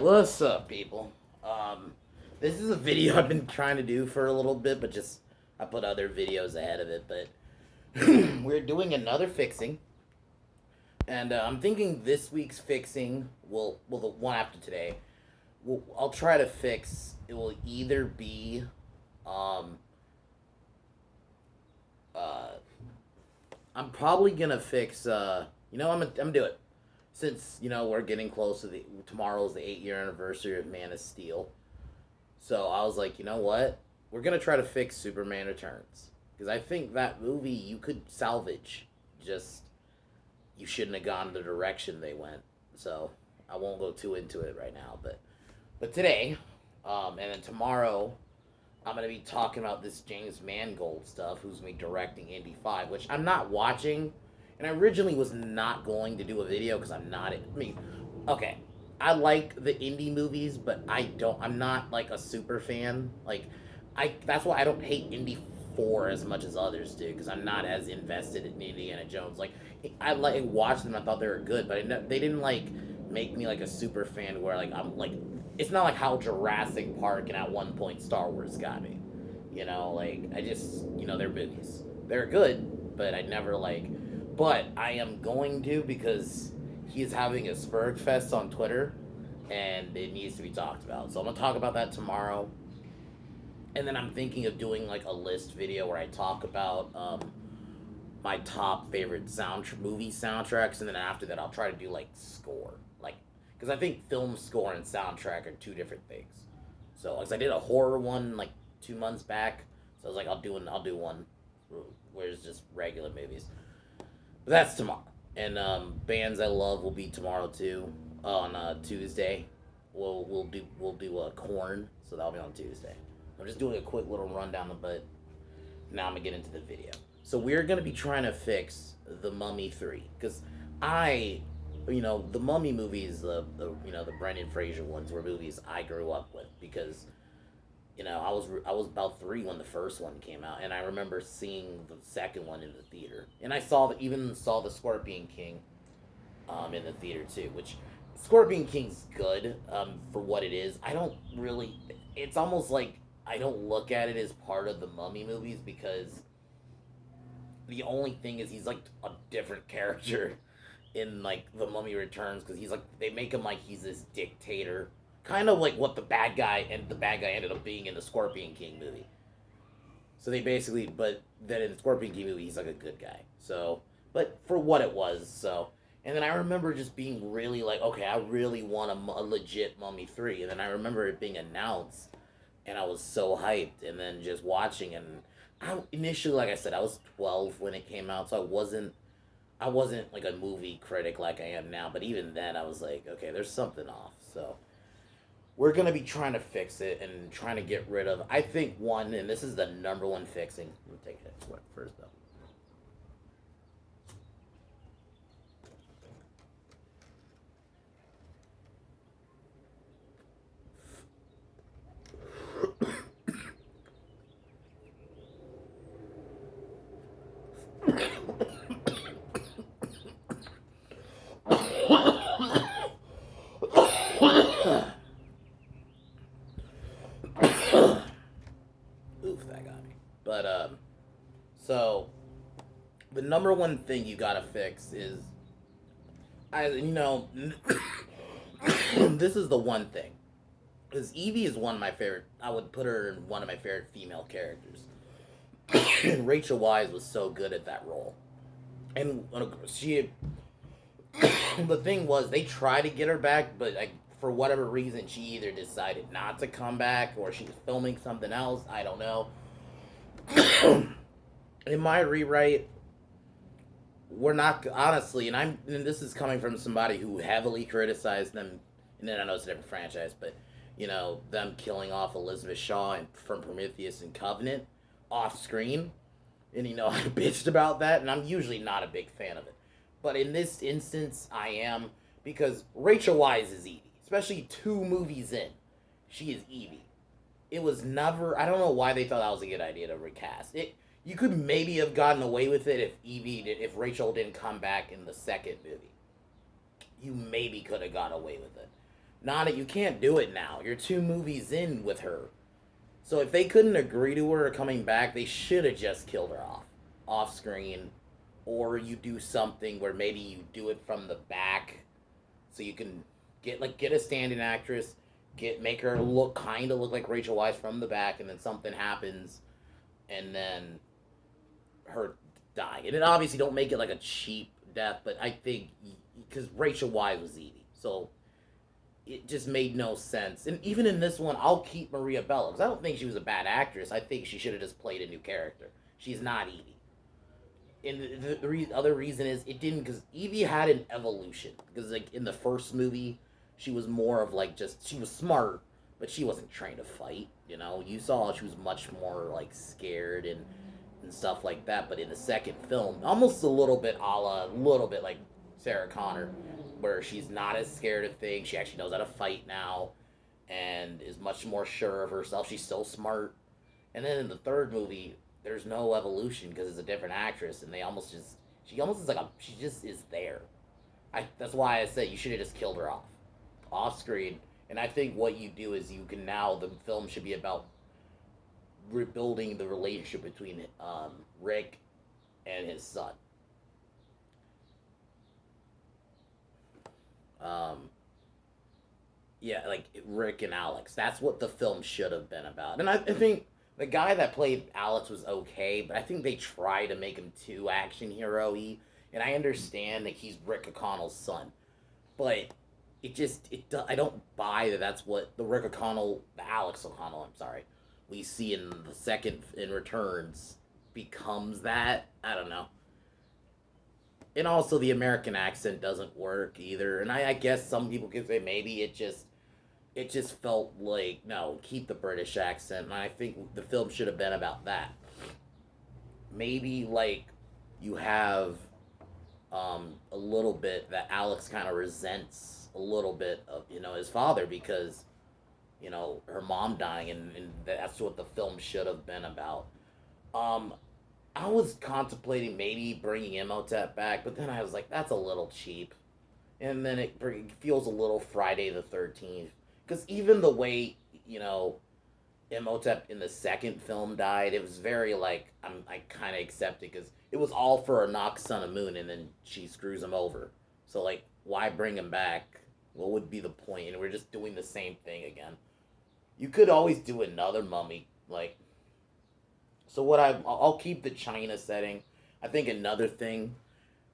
What's up, people? Um, this is a video I've been trying to do for a little bit, but just I put other videos ahead of it. But we're doing another fixing, and I'm thinking this week's fixing will the one after today. I'll try to fix. It will either be, um, uh, I'm probably gonna fix. I'm gonna do it since we're getting close to the tomorrow's the 8 year anniversary of Man of Steel. So I was like, you know what? We're gonna try to fix Superman Returns because I think that movie you could salvage. Just you shouldn't have gone the direction they went. So I won't go too into it right now. But today, and then tomorrow, I'm gonna be talking about this James Mangold stuff, who's gonna be directing Indy 5, which I'm not watching, and I originally was not going to do a video because I'm not. I mean, okay, I like the indie movies, but I'm not like a super fan. Like, that's why I don't hate Indy 4 as much as others do because I'm not as invested in Indiana Jones. Like, I like watched them, I thought they were good, but they didn't like make me like a super fan where like I'm like it's not like how Jurassic Park and at one point Star Wars got me. Like I just they're movies. They're good, but I never like. But I am going to because he's having a Spurg Fest on Twitter, and it needs to be talked about. So I'm gonna talk about that tomorrow, and then I'm thinking of doing like a list video where I talk about my top favorite movie soundtracks, and then after that I'll try to do like score, like because I think film score and soundtrack are two different things. So, as I did a horror one like 2 months back, so I was like, I'll do one where it's just regular movies. But that's tomorrow, and bands I love will be tomorrow too. On Tuesday, we'll do a Corn, so that'll be on Tuesday. I'm just doing a quick little rundown, but now I'm gonna get into the video. So we're gonna be trying to fix the Mummy 3 because I, the Mummy movies, the Brendan Fraser ones were movies I grew up with because I was about 3 when the first one came out, and I remember seeing the second one in the theater, and I even saw the Scorpion King, in the theater too, which Scorpion King's good, for what it is. I don't really. It's almost like I don't look at it as part of the Mummy movies because the only thing is he's like a different character in like the Mummy Returns because he's like they make him like he's this dictator, kind of like what the bad guy ended up being in the Scorpion King movie. So they basically, but then in the Scorpion King movie, he's like a good guy. So, but for what it was, so. And then I remember just being really like, okay, I really want a legit Mummy 3. And then I remember it being announced, and I was so hyped. And then just watching, and initially, like I said, I was 12 when it came out, so I wasn't like a movie critic like I am now. But even then, I was like, okay, there's something off. So we're gonna be trying to fix it and trying to get rid of. I think one, and this is the number one fixing. Let me take it first though. Oof, that got me. But so the number one thing you gotta fix is, this is the one thing. Because Evie is one of my favorite. I would put her in one of my favorite female characters. And Rachel Wise was so good at that role. And she, the thing was, they tried to get her back, but like for whatever reason, she either decided not to come back or she was filming something else. I don't know. In my rewrite, we're not honestly, and this is coming from somebody who heavily criticized them. And then I know it's a different franchise, but them killing off Elizabeth Shaw from Prometheus and Covenant off screen, and I bitched about that, and I'm usually not a big fan of it, but in this instance, I am because Rachel Wise is Evie, especially 2 movies in, she is Evie. It was never. I don't know why they thought that was a good idea to recast it. You could maybe have gotten away with it if Rachel didn't come back in the second movie. You maybe could have got away with it. Not you can't do it now. You're 2 movies in with her. So if they couldn't agree to her coming back, they should have just killed her off screen, or you do something where maybe you do it from the back, so you can get a standing actress, make her look like Rachel Weisz from the back, and then something happens, and then her dying. And then obviously don't make it like a cheap death, but I think because Rachel Weisz was Evie, so it just made no sense. And even in this one, I'll keep Maria Bello because I don't think she was a bad actress. I think she should have just played a new character. She's not Evie. And the other reason is it didn't, because Evie had an evolution. Because like in the first movie, she was more of like just she was smart, but she wasn't trained to fight. You know, you saw she was much more like scared and stuff like that. But in the second film, almost a little bit like Sarah Connor, where she's not as scared of things. She actually knows how to fight now, and is much more sure of herself. She's so smart. And then in the third movie, there's no evolution because it's a different actress, and they almost just she almost is like she just is there. That's why I said you should have just killed her off screen. And I think what you do is you can now the film should be about rebuilding the relationship between Rick and his son. Um, yeah, like Rick and Alex. That's what the film should have been about. And I think the guy that played Alex was okay, but I think they try to make him too action hero y. And I understand that he's Rick O'Connell's son, but I don't buy that. That's what the Rick O'Connell, the Alex O'Connell. I'm sorry, we see in the second in Returns becomes that. I don't know. And also the American accent doesn't work either. And I guess some people could say maybe it just felt like no, keep the British accent. And I think the film should have been about that. Maybe like you have a little bit that Alex kind of resents a little bit of his father because her mom dying, and that's what the film should have been about. Um, I was contemplating maybe bringing Imhotep back, but then I was like, that's a little cheap. And then it feels a little Friday the 13th. Because even the way, you know, Imhotep in the second film died, it was very like, I kind of accept it because it was all for Anak, Son of Moon, and then she screws him over. So, like, why bring him back? What would be the point? And we're just doing the same thing again. You could always do another mummy, like, so I'll keep the China setting. I think another thing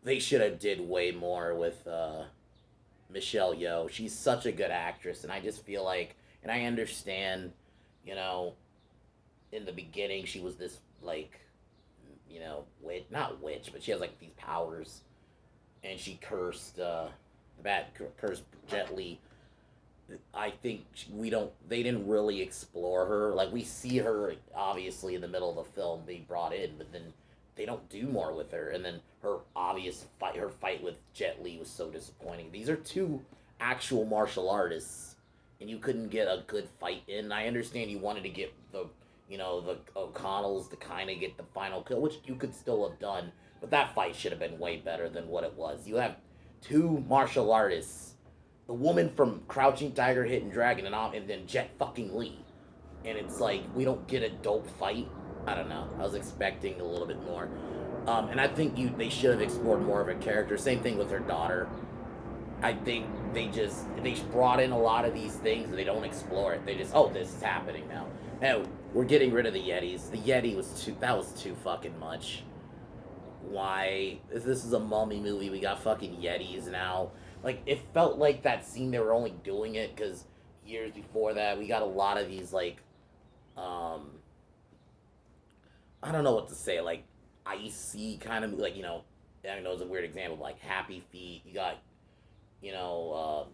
they should have did way more with Michelle Yeoh. She's such a good actress, and I just feel like, and I understand, you know, in the beginning she was this like, witch, not witch, but she has like these powers, and she cursed the bad cursed Jet Li. I think we don't. They didn't really explore her. Like we see her obviously in the middle of the film being brought in, but then they don't do more with her. And then her fight with Jet Li was so disappointing. These are two actual martial artists, and you couldn't get a good fight in. I understand you wanted to get the O'Connells to kind of get the final kill, which you could still have done, but that fight should have been way better than what it was. You have two martial artists, the woman from Crouching Tiger, Hidden Dragon, and then Jet fucking Li, and it's like we don't get a dope fight. I don't know. I was expecting a little bit more, and I think they should have explored more of a character. Same thing with her daughter. I think they brought in a lot of these things and they don't explore it. They just, oh, this is happening now. Oh, we're getting rid of the Yetis. The Yeti was too fucking much. Why? If this is a mummy movie, we got fucking Yetis now. Like, it felt like that scene they were only doing it because years before that, we got a lot of these, like, um, I don't know what to say, like, icy kind of, like, I know it's a weird example, but like Happy Feet. You got, trying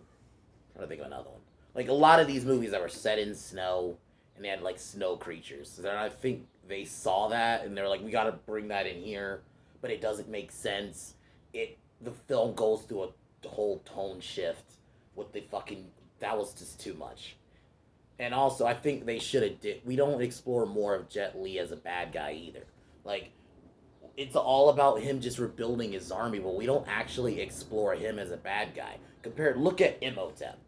to think of another one. Like, a lot of these movies that were set in snow, and they had, like, snow creatures. So then I think they saw that, and they're like, we gotta bring that in here, but it doesn't make sense. The film goes through a whole tone shift with the fucking, that was just too much. And also, I think they should have we don't explore more of Jet Li as a bad guy either. Like, it's all about him just rebuilding his army, but we don't actually explore him as a bad guy. Look at Imhotep.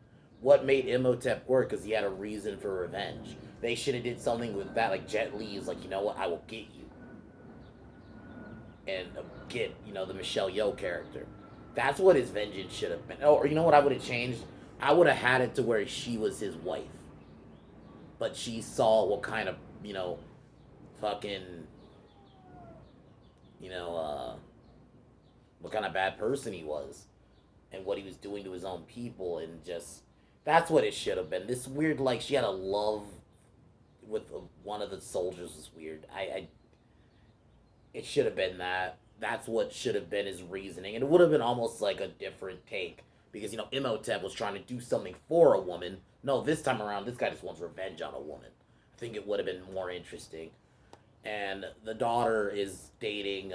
what made Imhotep work because he had a reason for revenge. They should have did something with that. Like Jet Li is like, you know what, I will get you, and get the Michelle Yeoh character. That's what his vengeance should have been. Oh, or you know what I would have changed? I would have had it to where she was his wife, but she saw what kind of fucking you know what kind of bad person he was, and what he was doing to his own people, and just that's what it should have been. This weird, like, she had a love with one of the soldiers was weird. I it should have been that. That's what should have been his reasoning, and it would have been almost like a different take because Imhotep was trying to do something for a woman. No, this time around, this guy just wants revenge on a woman. I think it would have been more interesting. And the daughter is dating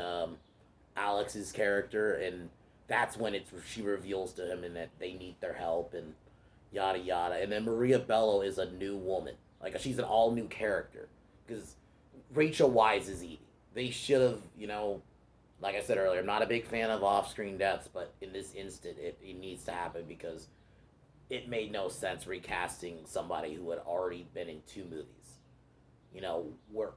Alex's character, and that's when she reveals to him and that they need their help and yada yada. And then Maria Bello is a new woman, like she's an all new character because Rachel Weisz is Evie. They should have, like I said earlier, I'm not a big fan of off screen deaths, but in this instant, it needs to happen because it made no sense recasting somebody who had already been in two movies. Where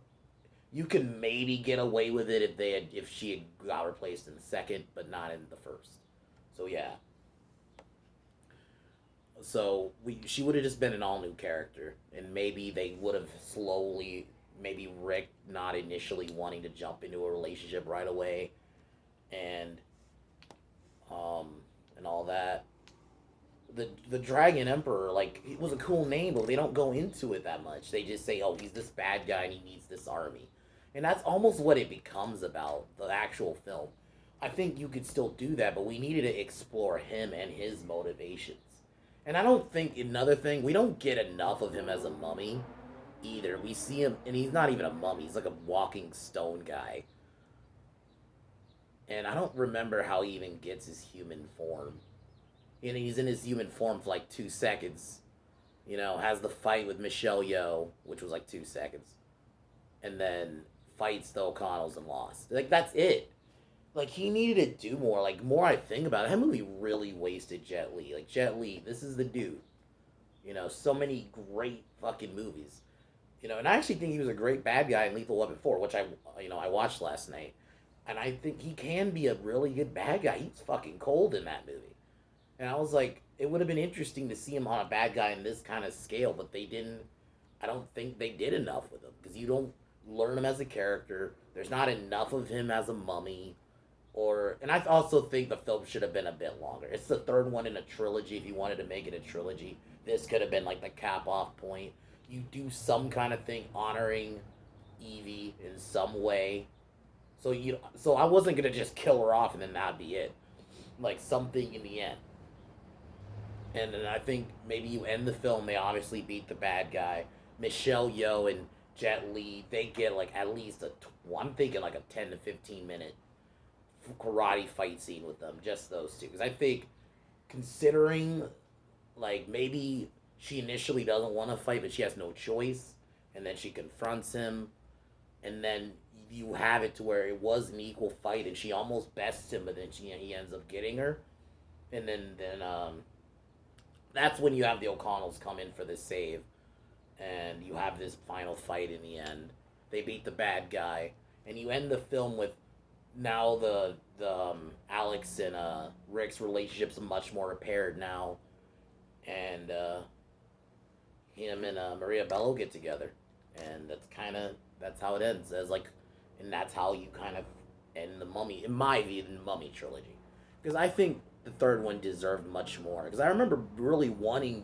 you could maybe get away with it if she had got replaced in the second, but not in the first. So yeah. So she would have just been an all new character, and maybe they would have slowly, maybe Rick not initially wanting to jump into a relationship right away, and all that. The Dragon Emperor, like, it was a cool name, but they don't go into it that much. They just say, oh, he's this bad guy and he needs this army. And that's almost what it becomes about, the actual film. I think you could still do that, but we needed to explore him and his motivations. And I don't think, another thing, we don't get enough of him as a mummy either. We see him, and he's not even a mummy, he's like a walking stone guy. And I don't remember how he even gets his human form. He's in his human form for like 2 seconds. Has the fight with Michelle Yeoh, which was like 2 seconds. And then fights the O'Connells and lost. Like, that's it. Like, he needed to do more. Like, more I think about it, that movie really wasted Jet Li. Like, Jet Li, this is the dude. So many great fucking movies. And I actually think he was a great bad guy in Lethal Weapon 4, which I watched last night. And I think he can be a really good bad guy. He's fucking cold in that movie. And I was like, it would have been interesting to see him on a bad guy in this kind of scale, but they didn't. I don't think they did enough with him because you don't learn him as a character. There's not enough of him as a mummy, and I also think the film should have been a bit longer. It's the third one in a trilogy. If you wanted to make it a trilogy, this could have been like the cap off point. You do some kind of thing honoring Evie in some way. So I wasn't gonna just kill her off and then that'd be it. Like something in the end. And then I think maybe you end the film, they obviously beat the bad guy. Michelle Yeoh and Jet Li, they get like at least I'm thinking like a 10 to 15 minute karate fight scene with them, just those two. Because I think, considering, like, maybe she initially doesn't want to fight, but she has no choice, and then she confronts him, and then you have it to where it was an equal fight, and she almost bests him, but then he ends up getting her. And then that's when you have the O'Connells come in for the save, and you have this final fight in the end. They beat the bad guy, and you end the film with now the Alex and Rick's relationship's much more repaired now, and him and Maria Bello get together, and that's how it ends. And that's how you kind of end the Mummy, in my view, the Mummy trilogy, because I think the third one deserved much more. Because I remember really wanted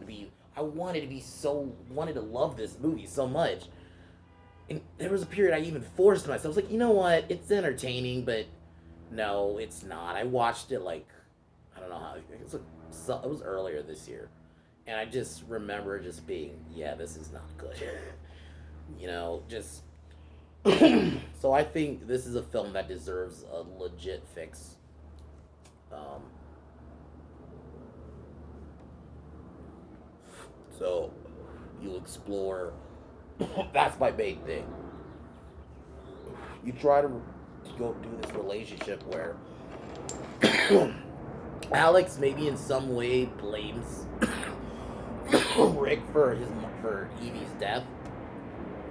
to love this movie so much. And there was a period I even forced myself. I was like, you know what? It's entertaining, but no, it's not. I watched it I don't know how. It was earlier this year. And I just remember just being, yeah, this is not good. Just. So I think this is a film that deserves a legit fix. So you explore. That's my main thing. You try to go do this relationship where Alex maybe in some way blames Rick for Evie's death,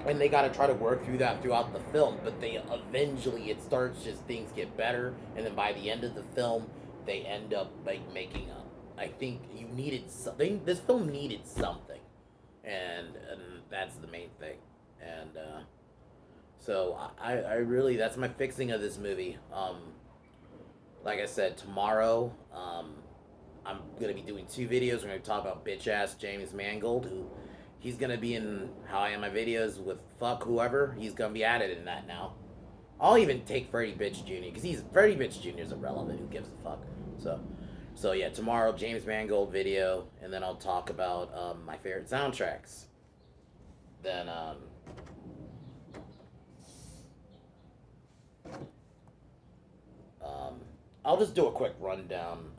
and they got to try to work through that throughout the film. But they eventually it starts just things get better, and then by the end of the film, they end up like making a. I think you needed something. This film needed something, and that's the main thing. And so I really that's my fixing of this movie. Like I said, tomorrow I'm gonna be doing 2 videos. We're gonna talk about bitch ass James Mangold, who he's gonna be in How I Am My Videos with fuck whoever. He's gonna be added in that now. I'll even take Freddie Bitch Jr. because Freddie Bitch Jr. is irrelevant. Who gives a fuck? So yeah, tomorrow James Mangold video, and then I'll talk about my favorite soundtracks. Then I'll just do a quick rundown.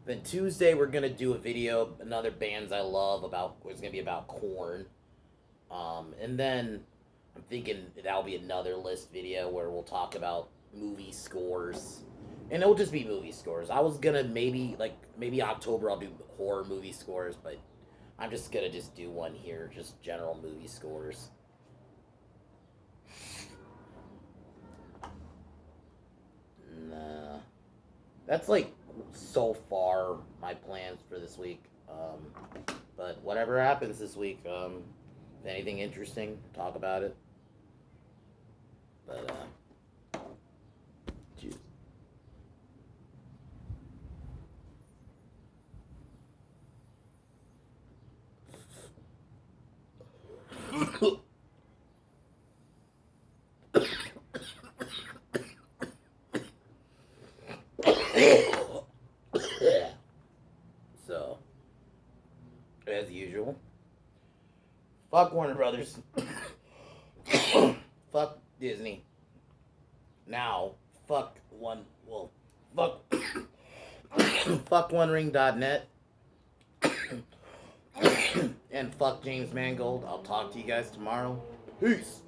Then Tuesday we're gonna do a video, another bands I love about. It's gonna be about Korn. And then I'm thinking that'll be another list video where we'll talk about movie scores, and it'll just be movie scores. I was gonna maybe October I'll do horror movie scores, but I'm just gonna do one here, just general movie scores. Nah, that's like so far my plans for this week. But whatever happens this week, if anything interesting, talk about it. But jeez. So, as usual, fuck Warner Brothers. Fuck Disney. Now, fuck fuck OneRing.net. And fuck James Mangold. I'll talk to you guys tomorrow. Peace.